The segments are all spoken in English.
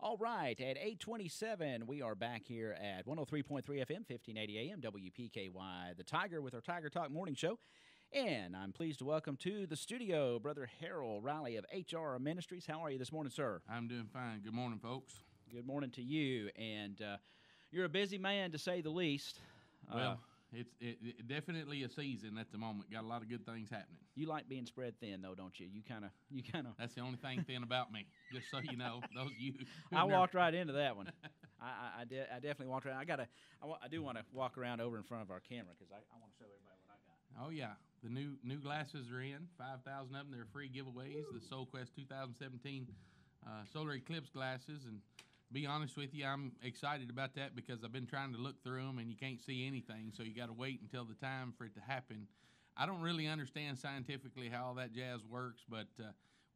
All right, at 8:27, we are back here at 103.3 FM, 1580 AM, WPKY, The Tiger, with our Tiger Talk morning show. And I'm pleased to welcome to the studio Brother Harrell Riley of HR Ministries. How are you this morning, sir? I'm doing fine. Good morning, folks. Good morning to you. And you're a busy man, to say the least. Well, it's definitely a season at the moment. Got a lot of good things happening. You like being spread thin, though, don't you? You kind of. That's the only thing thin about me. Just so you know, those of you. I walked right into that one. I definitely walked around. I do want to walk around over in front of our camera because I want to show everybody what I got. Oh yeah, the new glasses are in. 5,000 of them. They're free giveaways. The Solquest 2017 solar eclipse glasses, and be honest with you, I'm excited about that because I've been trying to look through them and you can't see anything, so you got to wait until the time for it to happen. I don't really understand scientifically how all that jazz works, but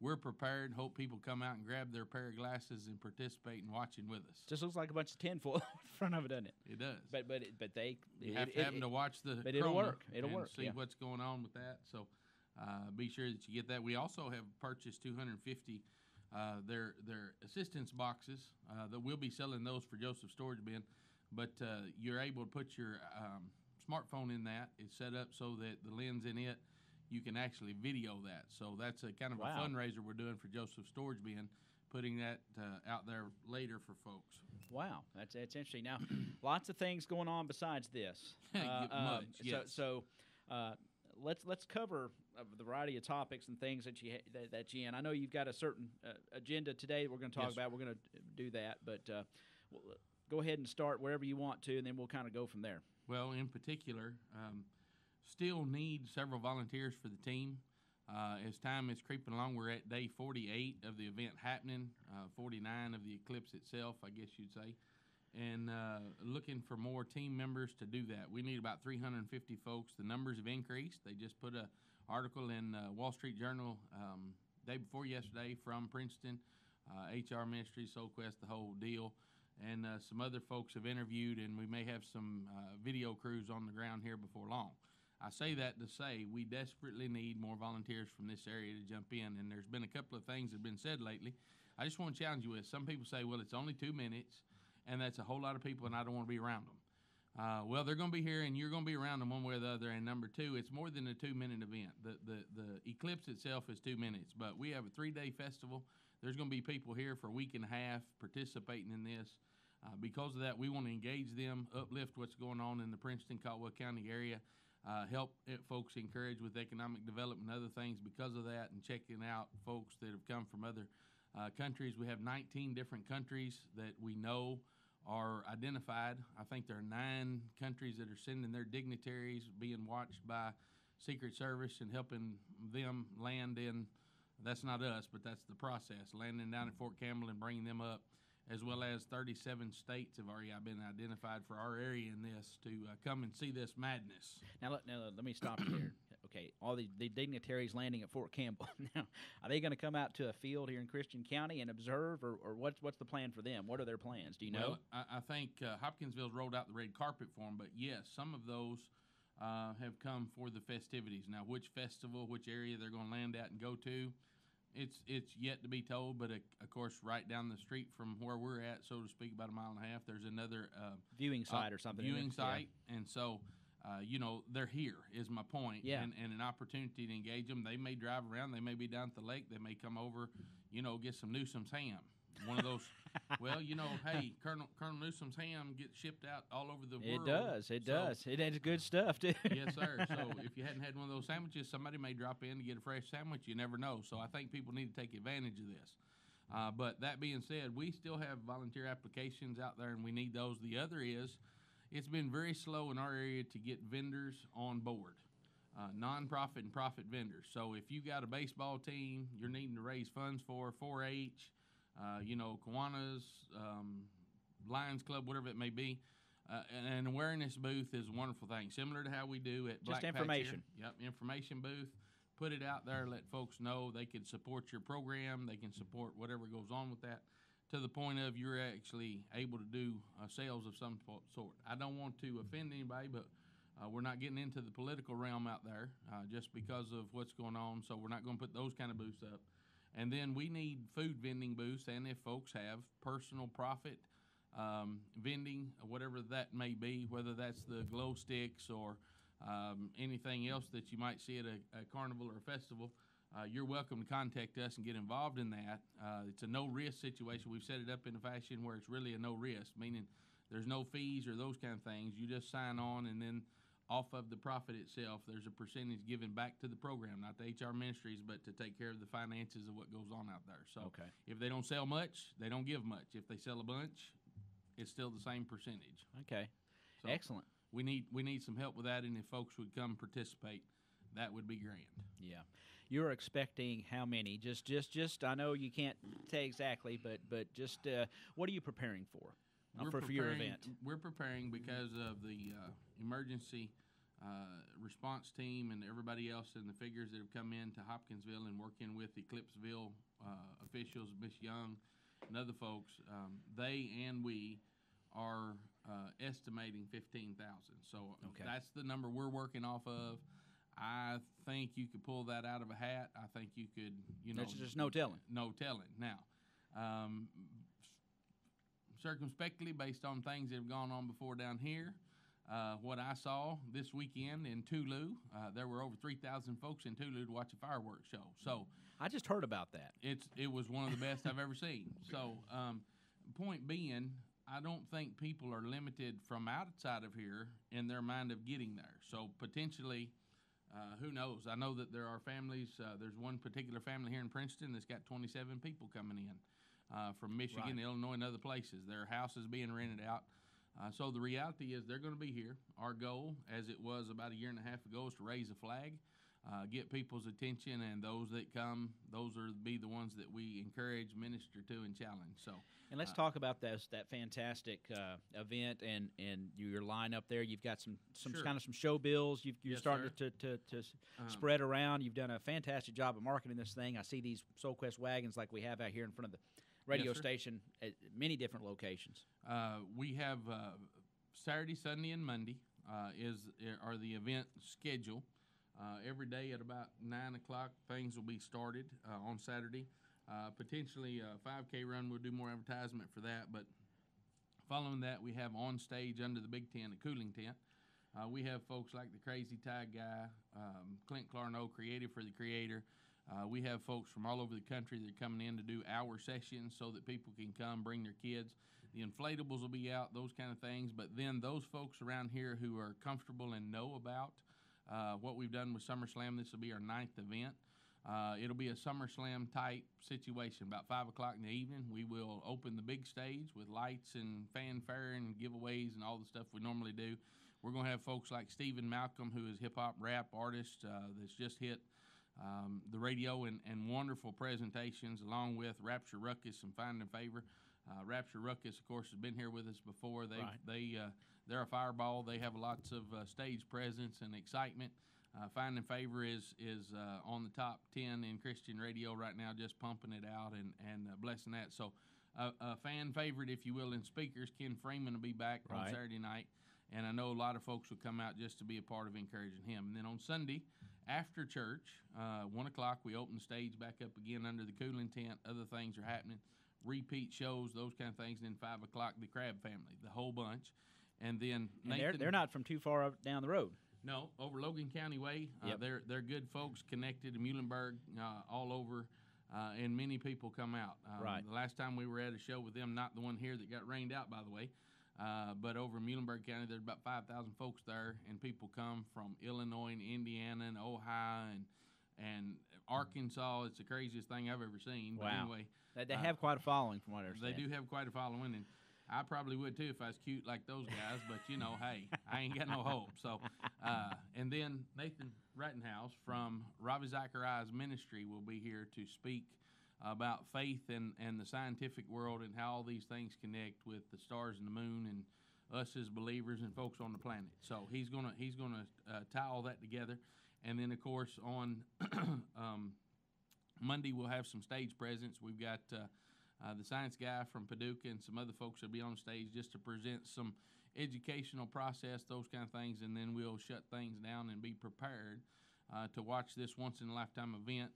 we're prepared. Hope people come out and grab their pair of glasses and participate in watching with us. Just looks like a bunch of tinfoil in front of it, doesn't it? It does. But they you have to to watch the but it'll work. It'll and work. See what's going on with that. So be sure that you get that. We also have purchased 250 their assistance boxes that we'll be selling those for Joseph Storage Bin. But you're able to put your smartphone in that. It's set up so that the lens in it, you can actually video that. So that's a kind of a fundraiser we're doing for Joseph Storage Bin, putting that out there later for folks. Wow, that's interesting. Now, lots of things going on besides this. Yes. So let's cover a variety of topics and things that you in. I know you've got a certain agenda today that we're going to talk about. We're going to do that, but go ahead and start wherever you want to, and then we'll kind of go from there. Well, in particular, still need several volunteers for the team. As time is creeping along, we're at day 48 of the event happening, 49 of the eclipse itself, I guess you'd say, and looking for more team members to do that. We need about 350 folks. The numbers have increased. They just put an article in Wall Street Journal day before yesterday from Princeton, HR Ministries, Solquest, the whole deal. And some other folks have interviewed, and we may have some video crews on the ground here before long. I say that to say we desperately need more volunteers from this area to jump in, and there's been a couple of things that have been said lately. I just want to challenge you with. Some people say, well, it's only 2 minutes, and that's a whole lot of people, and I don't want to be around them. Well, they're going to be here, and you're going to be around them one way or the other. And number two, it's more than a 2-minute event. The eclipse itself is 2 minutes, but we have a 3-day festival. There's going to be people here for a week and a half participating in this. Because of that, we want to engage them, uplift what's going on in the Princeton-Caldwell County area, help folks encourage with economic development and other things because of that, and checking out folks that have come from other countries. We have 19 different countries that we know are identified. I think there are 9 countries that are sending their dignitaries, being watched by Secret Service and helping them land in, that's not us, but that's the process, landing down at Fort Campbell and bringing them up, as well as 37 states have already been identified for our area in this to come and see this madness. Now let me stop you there. Okay, all the dignitaries landing at Fort Campbell. Now, are they going to come out to a field here in Christian County and observe, or what's the plan for them? What are their plans? Do you know? Well, I think Hopkinsville's rolled out the red carpet for them, but yes, some of those have come for the festivities. Now, which festival, which area they're going to land at and go to, it's yet to be told, but of course, right down the street from where we're at, so to speak, about 1.5 miles, there's another viewing site or something. Viewing site, yeah. And so, they're here, is my point, and an opportunity to engage them. They may drive around, they may be down at the lake, they may come over, get some Newsom's ham. One of those, well, hey, Colonel Newsom's ham gets shipped out all over the world. It does. It has good stuff, too. Yes, sir. So if you hadn't had one of those sandwiches, somebody may drop in to get a fresh sandwich. You never know. So I think people need to take advantage of this. But that being said, we still have volunteer applications out there, and we need those. The other is, it's been very slow in our area to get vendors on board. Nonprofit and profit vendors. So if you got a baseball team you're needing to raise funds for, 4-H, Kiwanis, Lions Club, whatever it may be, an awareness booth is a wonderful thing, similar to how we do at Black Just information. Yep, information booth. Put it out there, let folks know they can support your program, they can support whatever goes on with that, to the point of you're actually able to do sales of some sort. I don't want to offend anybody, but we're not getting into the political realm out there just because of what's going on, so we're not going to put those kind of booths up. And then we need food vending booths, and if folks have personal profit vending, whatever that may be, whether that's the glow sticks or anything else that you might see at a carnival or a festival, you're welcome to contact us and get involved in that. It's a no-risk situation. We've set it up in a fashion where it's really a no-risk, meaning there's no fees or those kind of things. You just sign on, and then off of the profit itself, there's a percentage given back to the program, not the HR ministries, but to take care of the finances of what goes on out there. So if they don't sell much, they don't give much. If they sell a bunch, it's still the same percentage. Okay. So excellent. We need some help with that, and if folks would come participate, that would be grand. Yeah. You're expecting how many? Just I know you can't say exactly, but just what are you preparing for your event? We're preparing because of the emergency response team and everybody else and the figures that have come in to Hopkinsville and working with Eclipseville officials, Miss Young and other folks. They and we are estimating 15,000. So that's the number we're working off of. I think you could pull that out of a hat. I think you could, There's just no telling. No telling. Now, circumspectly, based on things that have gone on before down here, what I saw this weekend in Tulu, there were over 3,000 folks in Tulu to watch a fireworks show. So I just heard about that. It was one of the best I've ever seen. So point being, I don't think people are limited from outside of here in their mind of getting there. So potentially, who knows? I know that there are families. There's one particular family here in Princeton that's got 27 people coming in from Michigan, Illinois, and other places. Their house is being rented out. So the reality is they're going to be here. Our goal, as it was about a year and a half ago, is to raise a flag, get people's attention, and those that come, those are be the ones that we encourage, minister to, and challenge. So, and let's talk about that fantastic event and your lineup there. You've got some kind of some show bills. You're starting to spread around. You've done a fantastic job of marketing this thing. I see these Solquest wagons like we have out here in front of the radio station at many different locations. We have Saturday, Sunday, and Monday are the event schedule. Every day at about 9 o'clock, things will be started on Saturday. Potentially a 5K run. We'll do more advertisement for that. But following that, we have on stage under the big tent, a cooling tent. We have folks like the Crazy Tide guy, Clint Clarno, Creative for the Creator. We have folks from all over the country that are coming in to do hour sessions so that people can come, bring their kids. The inflatables will be out, those kind of things. But then those folks around here who are comfortable and know about what we've done with SummerSlam, this will be our 9th event. It'll be a SummerSlam type situation. About 5 o'clock in the evening, we will open the big stage with lights and fanfare and giveaways and all the stuff we normally do. We're going to have folks like Stephen Malcolm, who is hip-hop rap artist that's just hit the radio and wonderful presentations, along with Rapture Ruckus and Finding Favor. Rapture Ruckus, of course, has been here with us before. They're a fireball. They have lots of stage presence and excitement. Finding Favor is on the top 10 in Christian radio right now, just pumping it out and blessing that. So a fan favorite, if you will, in speakers, Ken Freeman will be back on Saturday night. And I know a lot of folks will come out just to be a part of encouraging him. And then on Sunday, after church, 1 o'clock, we open the stage back up again under the cooling tent. Other things are happening, repeat shows, those kind of things. And then 5 o'clock, the Crab family, the whole bunch. And then Nathan, they're not from too far down the road. No, over Logan County Way. They're good folks connected to Muhlenberg, all over, and many people come out. The last time we were at a show with them, not the one here that got rained out, by the way, but over in Muhlenberg County, there's about 5,000 folks there, and people come from Illinois and Indiana and Ohio and Arkansas. It's the craziest thing I've ever seen. Wow. But anyway, they have quite a following, from what I understand. They do have quite a following, and I probably would too if I was cute like those guys, but hey, I ain't got no hope. So, and then Nathan Rattenhouse from Ravi Zachariah's ministry will be here to speak about faith and the scientific world and how all these things connect with the stars and the moon and us as believers and folks on the planet. So he's gonna tie all that together, and then of course on Monday we'll have some stage presence. We've got the science guy from Paducah and some other folks will be on stage just to present some educational process, those kind of things, and then we'll shut things down and be prepared to watch this once-in-a-lifetime event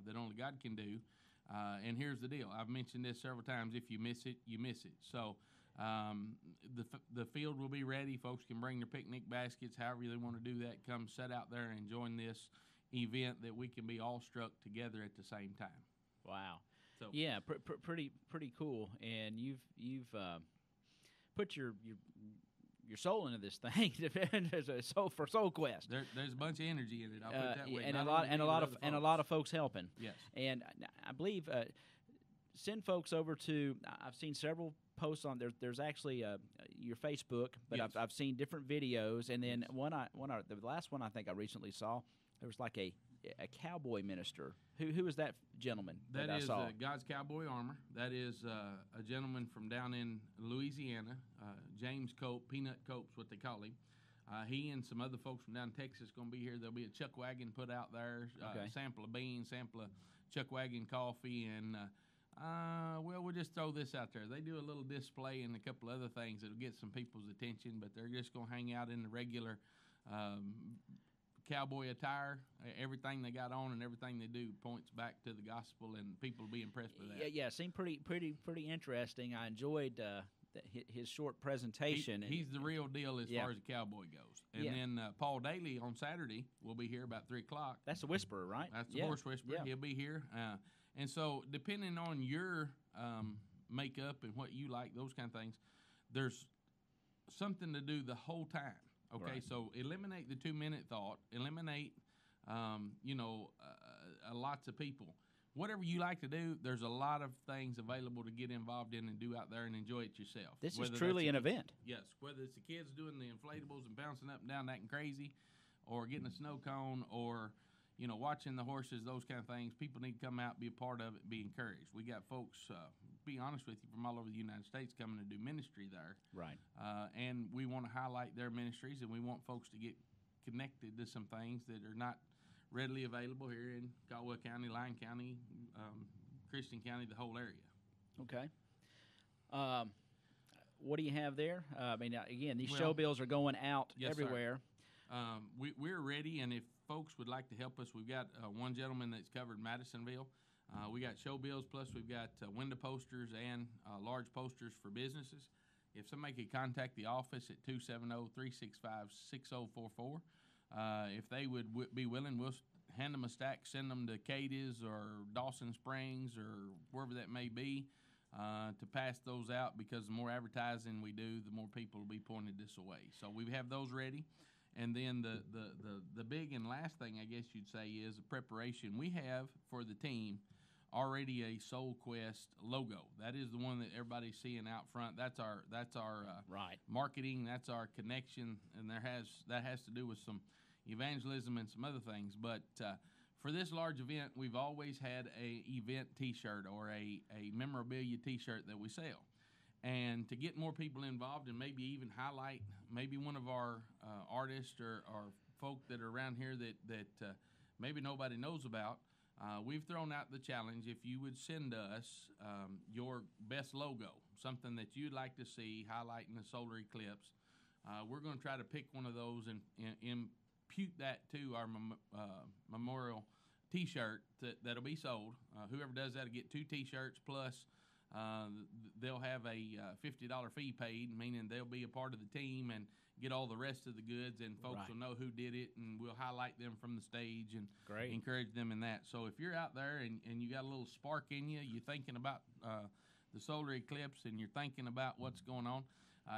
that only God can do. And here's the deal. I've mentioned this several times. If you miss it, you miss it. So the field will be ready. Folks can bring their picnic baskets, however they want to do that. Come sit out there and join this event that we can be all struck together at the same time. Wow. So yeah, pretty cool. And you've put your soul into this thing for Solquest. There's a bunch of energy in it. I'll put it that way. And a lot of folks helping. Yes. And I believe send folks over to. I've seen several posts on there. There's actually your Facebook, but yes. I've seen different videos, and then the last one I think I recently saw. There was like a cowboy minister. Who is that gentleman that I saw? God's Cowboy Armor. That is a gentleman from down in Louisiana, James Cope, Peanut Cope's what they call him. He and some other folks from down Texas going to be here. There'll be a chuck wagon put out there, sample of beans, sample of chuck wagon coffee, and we'll just throw this out there. They do a little display and a couple other things that'll get some people's attention, but they're just going to hang out in the regular cowboy attire. Everything they got on and everything they do points back to the gospel, and people will be impressed with that. Yeah, seemed pretty interesting. I enjoyed his short presentation. He's the real deal as far as a cowboy goes. And then Paul Daly on Saturday will be here about 3 o'clock. That's the Whisperer, right? That's the Horse Whisperer. Yeah. He'll be here. And so depending on your makeup and what you like, those kind of things, there's something to do the whole time. Okay, right. So eliminate the 2-minute thought. Eliminate, lots of people. Whatever you like to do, there's a lot of things available to get involved in and do out there and enjoy it yourself. This is truly an event. Yes, whether it's the kids doing the inflatables and bouncing up and down acting crazy, or getting a snow cone, or watching the horses, those kind of things. People need to come out, be a part of it, be encouraged. We got folks, be honest with you, from all over the United States coming to do ministry there. Right. And we want to highlight their ministries, and we want folks to get connected to some things that are not readily available here in Caldwell County, Lyon County, Christian County, the whole area. Okay. What do you have there? Again, these show bills are going out everywhere. We're ready, and if folks would like to help us, we've got one gentleman that's covered Madisonville. We got show bills, plus we've got window posters and large posters for businesses. If somebody could contact the office at 270-365-6044, if they would be willing, we'll hand them a stack, send them to Cadiz or Dawson Springs or wherever that may be to pass those out, because the more advertising we do, the more people will be pointed this way. So we have those ready. And then the big and last thing, I guess you'd say, is the preparation. We have for the team already a Solquest logo. That is the one that everybody's seeing out front. That's our right marketing. That's our connection, and that has to do with some evangelism and some other things. But for this large event, we've always had a event T-shirt or a memorabilia T-shirt that we sell. And to get more people involved and maybe even highlight maybe one of our artists or folk that are around here that maybe nobody knows about, we've thrown out the challenge. If you would send us your best logo, something that you'd like to see highlighting the solar eclipse, we're going to try to pick one of those and impute that to our memorial T-shirt that'll be sold. Whoever does that will get 2 T-shirts plus they'll have a $50 fee paid, meaning they'll be a part of the team and get all the rest of the goods, and folks will know who did it, and we'll highlight them from the stage and encourage them in that. So if you're out there and you got a little spark in you, you're thinking about the solar eclipse and you're thinking about what's going on,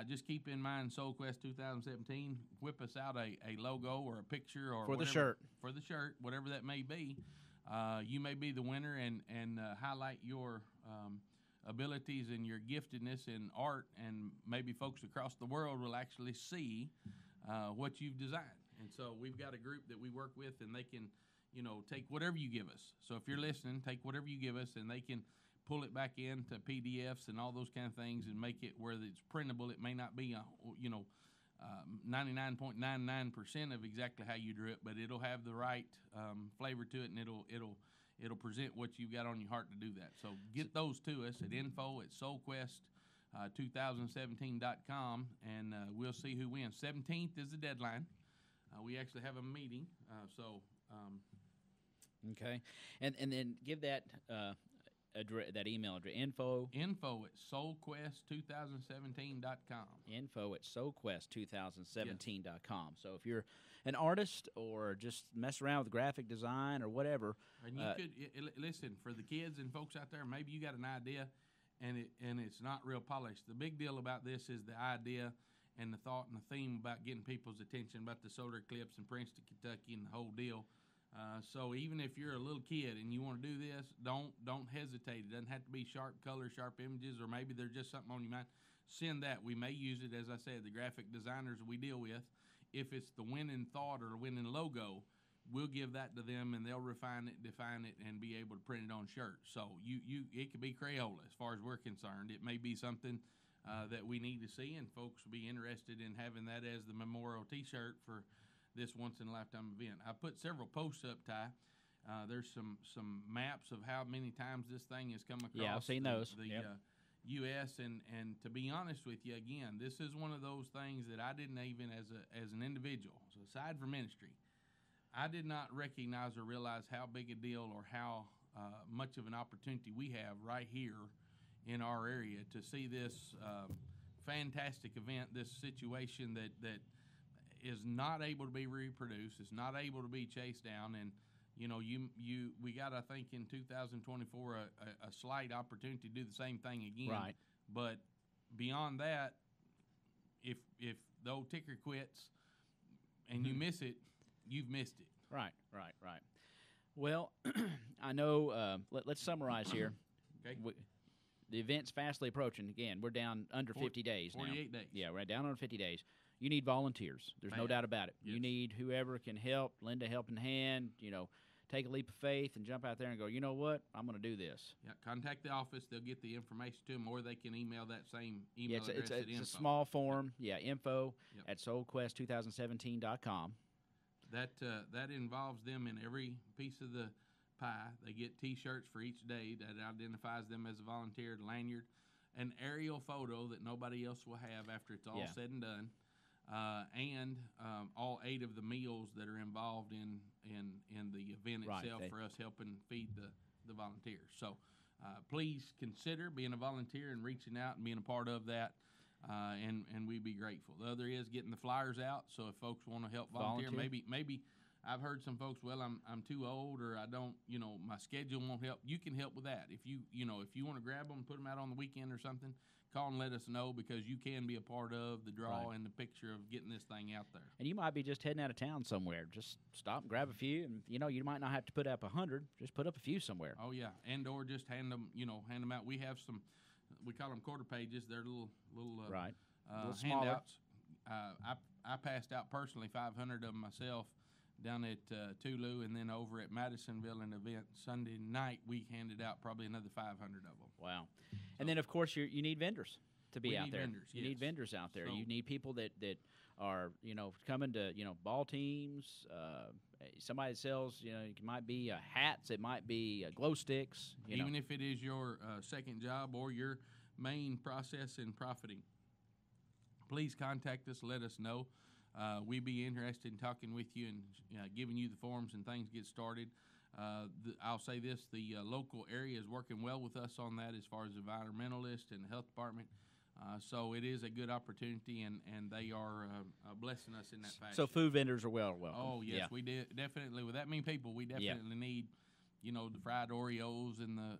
just keep in mind Solquest 2017. Whip us out a logo or a picture or for whatever, the shirt. For the shirt, whatever that may be. You may be the winner and highlight your abilities and your giftedness in art, and maybe folks across the world will actually see what you've designed. And so we've got a group that we work with, and they can, take whatever you give us. So if you're listening, take whatever you give us, and they can pull it back into PDFs and all those kind of things and make it where it's printable. It may not be, 99.99% of exactly how you drew it, but it'll have the right flavor to it, and it'll present what you've got on your heart to do that. So get those to us at info@solquest2017.com, and we'll see who wins. 17th is the deadline. We actually have a meeting, Okay. And then give that that email address, info at solquest2017.com. Info at solquest2017.com. So if you're an artist or just mess around with graphic design or whatever, and you could listen, for the kids and folks out there, maybe you got an idea and it's not real polished. The big deal about this is the idea and the thought and the theme about getting people's attention about the solar eclipse in Princeton, Kentucky, and the whole deal. So even if you're a little kid and you want to do this, don't hesitate. It doesn't have to be sharp colors, sharp images, or maybe there's just something on your mind. Send that. We may use it, as I said, the graphic designers we deal with. If it's the winning thought or the winning logo, we'll give that to them, and they'll refine it, define it, and be able to print it on shirts. So it could be Crayola as far as we're concerned. It may be something that we need to see, and folks will be interested in having that as the memorial T-shirt for this once-in-a-lifetime event. I put several posts up, Ty. There's some maps of how many times this thing has come across. Yeah, I've seen those. The U.S. and to be honest with you, again, this is one of those things that I didn't even as an individual, so aside from ministry, I did not recognize or realize how big a deal or how much of an opportunity we have right here in our area to see this fantastic event, this situation that is not able to be reproduced, is not able to be chased down, and we got, I think, in 2024 a slight opportunity to do the same thing again. Right. But beyond that, if the old ticker quits and you miss it, you've missed it. Right. Well, I know. Let's summarize here. Okay. The event's fastly approaching. Again, we're down under 50 days now. 48 days. Yeah, we're down under 50 days. You need volunteers. There's no doubt about it. Yes. You need whoever can help, lend a helping hand, take a leap of faith and jump out there and go, you know what, I'm going to do this. Yeah, contact the office. They'll get the information to them, or they can email that same email address it's a small form. Yeah, info at solquest2017.com. That involves them in every piece of the pie. They get T-shirts for each day that identifies them as a volunteer, lanyard, an aerial photo that nobody else will have after it's all said and done, and all 8 of the meals that are involved in the event itself for us helping feed the volunteers. So please consider being a volunteer and reaching out and being a part of that. And we'd be grateful. The other is getting the flyers out. So if folks want to help volunteer, maybe I've heard some folks, well, I'm too old, or I don't, my schedule won't help. You can help with that. If you want to grab them, put them out on the weekend or something, call and let us know, because you can be a part of the draw and the picture of getting this thing out there. And you might be just heading out of town somewhere. Just stop and grab a few, and you might not have to put up 100. Just put up a few somewhere. Oh yeah, and or just hand them out. We have some. We call them quarter pages. They're little handouts. I passed out personally 500 of them myself down at Tulu, and then over at Madisonville, an event Sunday night, we handed out probably another 500 of them. Wow. And then, of course, you need vendors to be out there. Vendors, you need vendors out there. So, you need people that are, coming to, ball teams, somebody that sells, it might be hats, it might be glow sticks. Even if it is your second job or your main process in profiting, please contact us, let us know. We'd be interested in talking with you and giving you the forms and things get started. I'll say this, the local area is working well with us on that as far as the environmentalist and the health department. So it is a good opportunity, and they are blessing us in that fashion. So food vendors are welcome. Oh, yes, we definitely. With that many people, we definitely need, the fried Oreos and the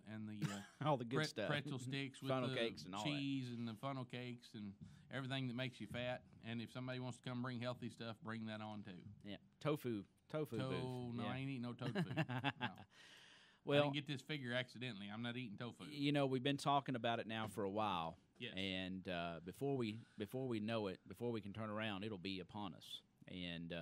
all the good stuff, pretzel sticks with funnel the cakes and all cheese that. And the funnel cakes and everything that makes you fat. And if somebody wants to come bring healthy stuff, bring that on too. Yeah, tofu booth. No, I ain't eating no tofu. No. Well, I didn't get this figure accidentally. I'm not eating tofu. We've been talking about it now for a while. Yes. And before we know it, before we can turn around, it'll be upon us. And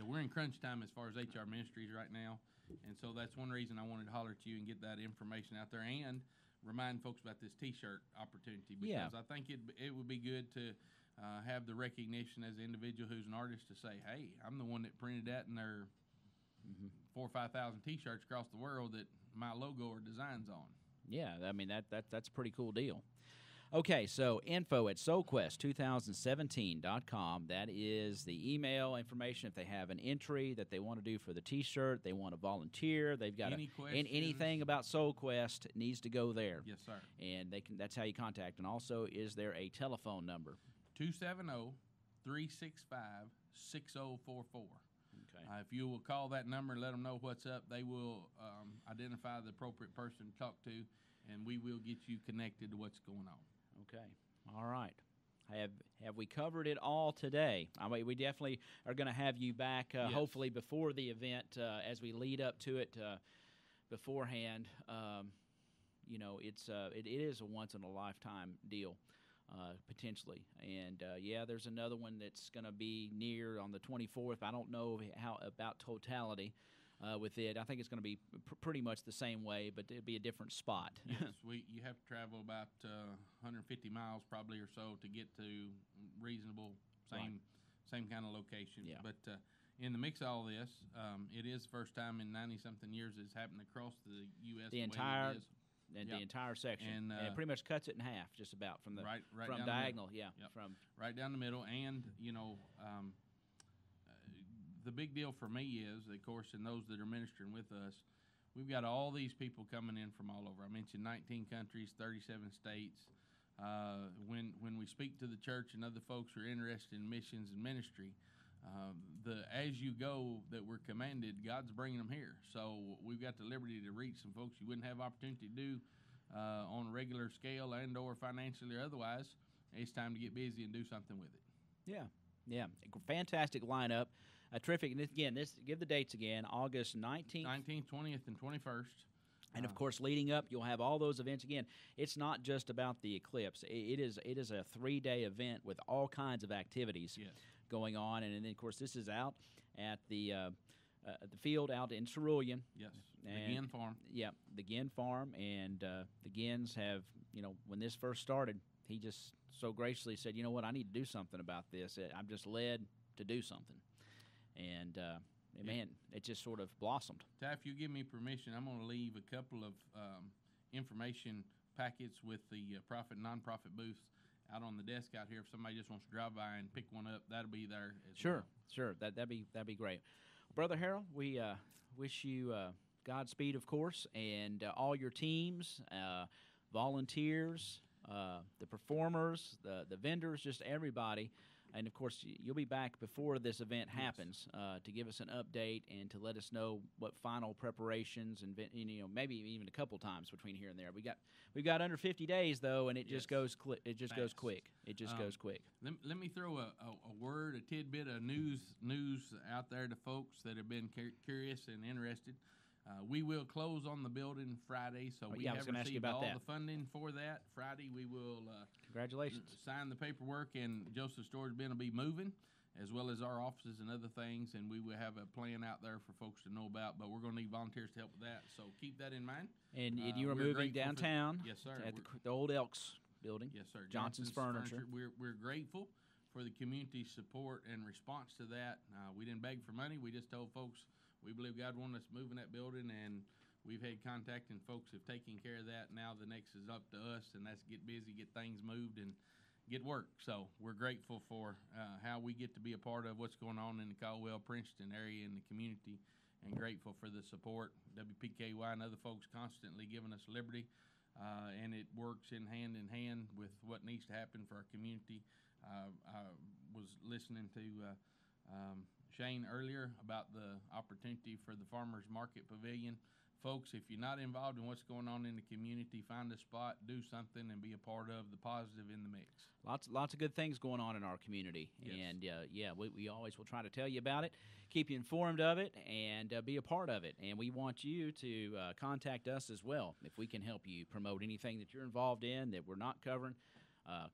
we're in crunch time as far as HR Ministries right now, and so that's one reason I wanted to holler at you and get that information out there and remind folks about this T-shirt opportunity, because I think it would be good to have the recognition as an individual who's an artist to say, hey, I'm the one that printed that, and there are 4,000 or 5,000 T-shirts across the world that my logo or designs on. Yeah, I mean that's a pretty cool deal. Okay, so info at Solquest2017.com. That is the email information if they have an entry that they want to do for the T-shirt, they want to volunteer, they've got anything about Solquest needs to go there. Yes, sir. And they can. That's how you contact. And also, is there a telephone number? 270-365-6044. Okay. If you will call that number and let them know what's up, they will identify the appropriate person to talk to, and we will get you connected to what's going on. Okay. All right. Have we covered it all today? I mean, we definitely are going to have you back, Yes. hopefully before the event, as we lead up to it beforehand. You know, it is a once in a lifetime deal, potentially. And yeah, there's another one that's going to be near on the 24th. I don't know how about totality. With it, I think it's going to be pretty much the same way, but it'll be a different spot. Yes, you have to travel about 150 miles probably or so to get to reasonable same kind of location. Yeah. But in the mix of all this, it is the first time in 90-something years it's happened across the U.S. The entire section, and it pretty much cuts it in half, just about from the right from down diagonal. The Yeah, yep. from right down the middle, and you know. The big deal for me is, of course, and those that are ministering with us, we've got all these people coming in from all over. I mentioned 19 countries, 37 states. When we speak to the church and other folks who are interested in missions and ministry, the as you go that we're commanded, God's bringing them here. So we've got the liberty to reach some folks you wouldn't have opportunity to do on a regular scale and or financially or otherwise. It's time to get busy and do something with it. Yeah, fantastic lineup. Terrific. And again, give the dates again: August 19th, 20th, and 21st. And of course, leading up, you'll have all those events. Again, it's not just about the eclipse. It is a 3-day event with all kinds of activities going on. And then, of course, this is out at the field out in Cerulean. Yes, the Ginn Farm. Yeah, the Ginn Farm. And the Ginns have, when this first started, he just so graciously said, you know what, I need to do something about this. I'm just led to do something. And, man, it just sort of blossomed. Ty, if you give me permission, I'm going to leave a couple of information packets with the profit and nonprofit booths out on the desk out here. If somebody just wants to drive by and pick one up, that'll be there as well. Sure. That'd be great. Brother Harrell, we wish you Godspeed, of course, and all your teams, volunteers, the performers, the vendors, just everybody. And, of course, you'll be back before this event happens to give us an update and to let us know what final preparations and maybe even a couple times between here and there. We've got under 50 days though, and it just goes quick. It just goes quick. Let me throw a word, a tidbit of news out there to folks that have been curious and interested. We will close on the building Friday, so we have received all the funding for that. Friday we will congratulations sign the paperwork, and Joseph Storage Bin will be moving, as well as our offices and other things, and we will have a plan out there for folks to know about, but we're going to need volunteers to help with that, so keep that in mind. And you are moving downtown yes, sir. At the old Elks building. Yes, sir. Johnson's Furniture. We're grateful for the community support and response to that. We didn't beg for money. We just told folks we believe God wanted us to move in that building, and we've had contact, and folks have taken care of that. Now the next is up to us, and that's get busy, get things moved, and get work. So we're grateful for how we get to be a part of what's going on in the Caldwell-Princeton area in the community, and grateful for the support. WPKY and other folks constantly giving us liberty, and it works in hand with what needs to happen for our community. I was listening to Shane earlier about the opportunity for the Farmers Market Pavilion. Folks, if you're not involved in what's going on in the community, find a spot, do something, and be a part of the positive in the mix. Lots of good things going on in our community. Yes. And, we always will try to tell you about it, keep you informed of it, and be a part of it. And we want you to contact us as well if we can help you promote anything that you're involved in that we're not covering.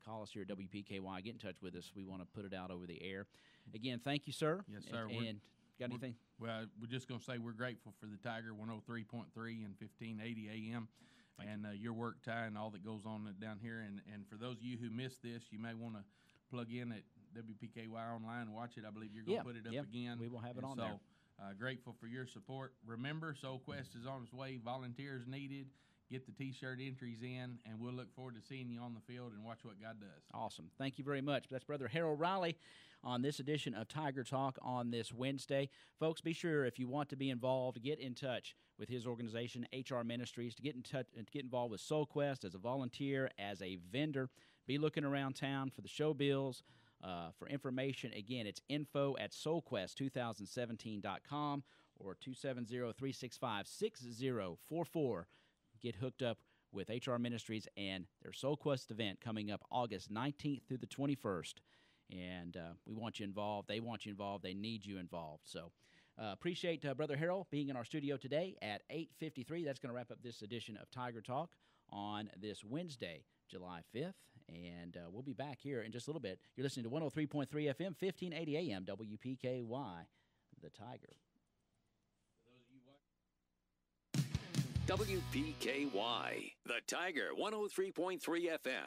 Call us here at WPKY. Get in touch with us. We want to put it out over the air. Again, thank you, sir. Yes, sir. And got anything? Well, we're just going to say we're grateful for the Tiger 103.3 and 1580 AM and your work, Ty, and all that goes on down here. And for those of you who missed this, you may want to plug in at WPKY Online and watch it. I believe you're going to put it up again. We will have it on there. Grateful for your support. Remember, Solquest is on its way. Volunteers needed. get the T-shirt entries in, and we'll look forward to seeing you on the field and watch what God does. Awesome. Thank you very much. That's Brother Harrell Riley on this edition of Tiger Talk on this Wednesday. Folks, be sure if you want to be involved, get in touch with his organization, HR Ministries, to get in touch and get involved with Solquest as a volunteer, as a vendor. Be looking around town for the show bills. For information, again, it's info@solquest2017.com or 270-365-6044. Get hooked up with HR Ministries and their Solquest event coming up August 19th through the 21st. And we want you involved. They want you involved. They need you involved. So appreciate Brother Harrell being in our studio today at 8:53. That's going to wrap up this edition of Tiger Talk on this Wednesday, July 5th. And we'll be back here in just a little bit. You're listening to 103.3 FM, 1580 AM, WPKY, The Tiger. WPKY, The Tiger, 103.3 FM.